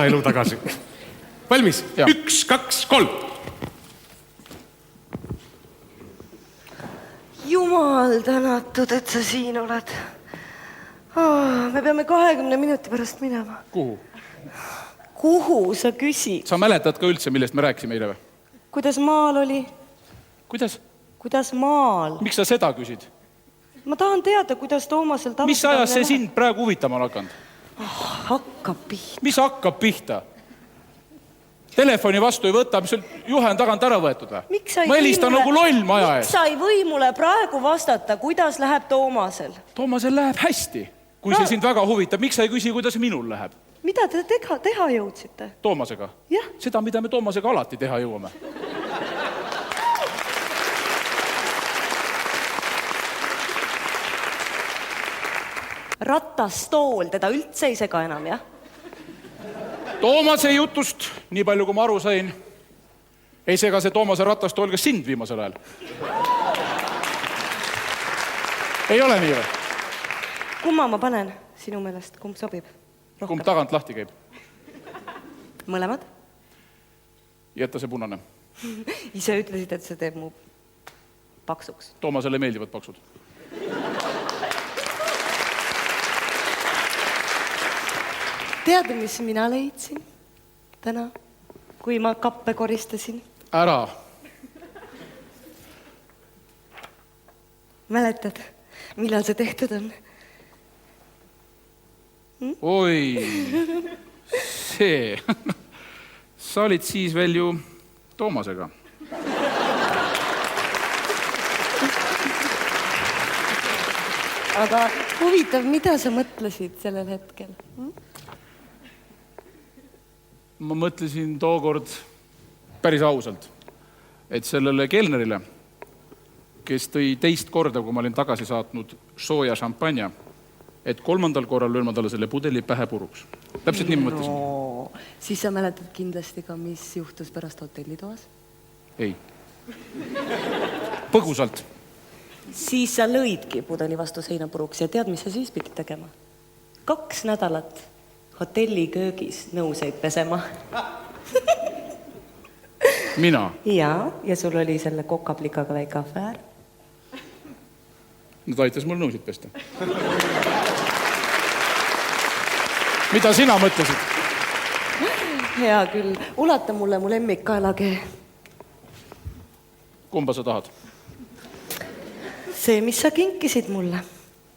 elu tagasi. Valmis? Ja. 1, 2, 3. Jumal tänatud, et sa siin oled. Me peame 20 minuti pärast minema. Kuhu? Kuhu sa küsid? Sa mäletad ka üldse, millest me rääkisime eile või? Kuidas maal oli? Kuidas? Kuidas maal? Miks sa seda küsid? Ma tahan teada, kuidas Toomasel Mis ajas see sind praegu huvitama on hakanud? Hakkab pihta. Mis hakkab pihta? Telefoni vastu ei võta, mis sul juhe on tagant ära võetud või? Ma helistan nagu loll maja ees. Miks sa ei või mulle praegu vastata, kuidas läheb Toomasel? Toomasel läheb hästi. Kui see sind väga huvitab, miks sa ei küsi, kuidas minul läheb? Mida te teha jõudsite? Toomasega? Jah. Seda, mida me Toomasega alati teha jõuame. Ratastool, teda üldse ei sega enam, jah? Toomase jutust, nii palju kui ma aru sain, ei sega see Toomase ratastool ka sind viimasel ajal. Ei ole nii või? Kumma ma panen sinu meelest? Kumb sobib? Kumb tagant lahti käib? Mõlemad? Jätta see punane. Ise ütlesid, et see teeb mu paksuks. Toomasele meeldivad paksud. Tead, mis mina leidsin täna, kui ma kappe koristasin? Ära. Mäletad, millal see tehtud on? Oi, see. Sa olid siis veel ju Toomasega. Aga huvitav, mida sa mõtlesid sellel hetkel? Ma mõtlesin tookord päris ausalt, et sellele kelnerile, kes tõi teist korda, kui ma olin tagasi saatnud sooja šampanja, et 3. korral löön ma talle selle pudeli pähe puruks. Täpselt nii ma mõtlesin. No, siis sa mäletad kindlasti ka, mis juhtus pärast hotellitoas? Ei. Põgusalt. Siis sa lõidki pudeli vastu seina puruks ja tead, mis sa siis pidid tegema? 2 nädalat hotelli köögis nõuseid pesema. Mina? Ja sul oli selle kokaplikaga väike afäär. Nad aitas mul nõusid pesta. Mida sina mõtlesid? Hea küll. Ulata mulle mu lemmik kaelakee. Kumba sa tahad? See, mis sa kinkisid mulle.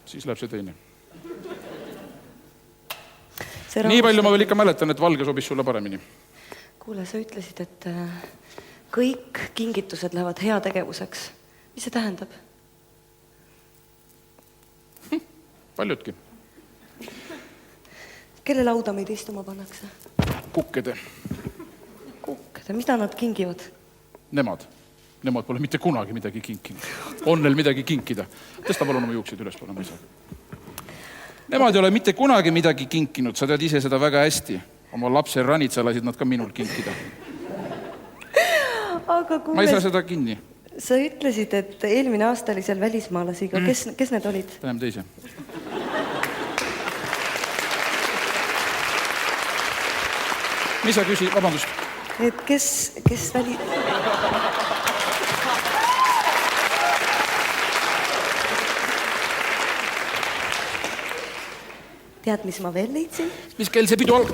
Siis läheb see teine. Nii palju ma veel ikka mäletan, et valge sobis sulle paremini. Kuule, sa ütlesid, et kõik kingitused lähevad heategevuseks. Mis see tähendab? Paljudki. Kelle lauda meid istuma pannakse? Kukkede. Kukkede, mida nad kingivad? Nemad pole mitte kunagi midagi kinkinud. On neil midagi kinkida. Tõsta palun oma juuksid üles, palun. Nemad ei ole mitte kunagi midagi kinkinud, sa tead ise seda väga hästi. Oma lapse ranitsa lasid nad ka minul kinkida. Aga kuule, ma ei saa seda kinni. Sa ütlesid, et eelmine aasta oli seal välismaalasiga. Kes need olid? Läheme teise. Mis sa küsid? Vabandust. Et kes Tead, mis ma veel leidsin? Mis kell see pidu all?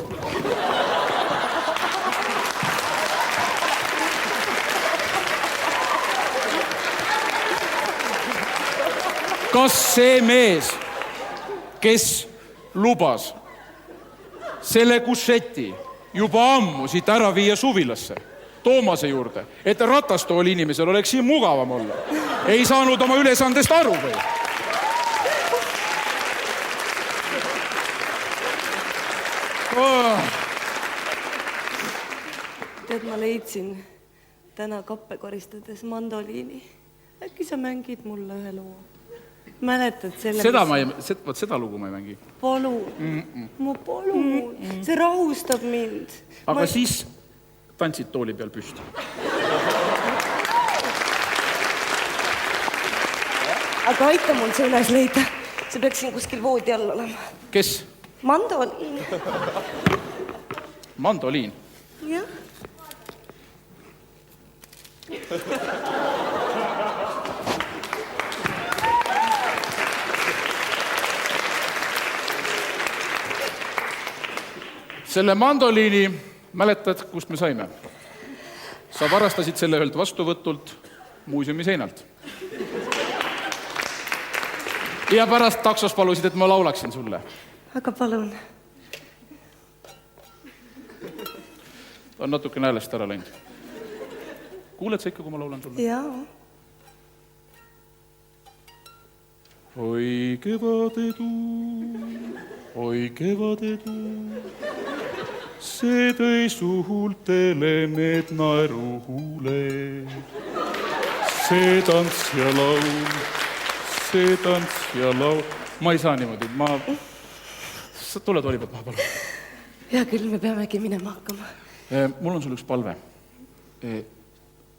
Kas see mees, kes lubas selle kusseti juba ammu siit ära viia suvilasse, Toomase juurde, et ratastooli inimesel oleks siin mugavam olla, ei saanud oma ülesandest aru või? Tead, ma leidsin täna kappe koristades mandoliini. Äkki sa mängid mulle ühe loo? Mäletad selle... Seda lugu ma ei mängi. Palun. Ma palun. See rahustab mind. Aga siis tantsid tooli peal püsti. Aga aita mul see üles leida. See peaks siin kuskil voodi all olema. Kes? Mandoliin. mandoliin. jah. Selle mandoliini mäletad, kust me saime? Sa varastasid selle ühelt vastuvõtult muuseumi seinalt. Ja pärast taksos palusid, et ma laulaksin sulle. Aga palun. Ta on natuke häälest ära läinud. Kuuled sa ikka, kui ma laulan sulle? Jaa. Oi kevadetuu, see tõi suhultele need naeruhuuled. See tants ja laul. Ma ei saa niimoodi, sa tuled olipad maha, palun. Hea küll, me peamegi minema hakkama. Mul on sul üks palve.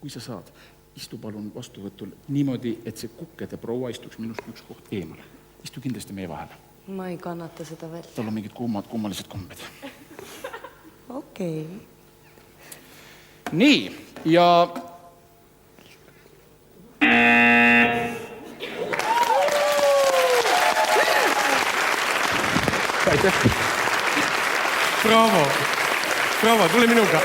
Kui sa saad, istu palun vastuvõtul niimoodi, et see kukkede proua istuks minust üks koht eemale. Istu kindlasti meie vahele. Ma ei kannata seda veel. Tal on mingid kummalised kombed. Okei. Nii, ja... Aitäh. Bravo, tule minuga.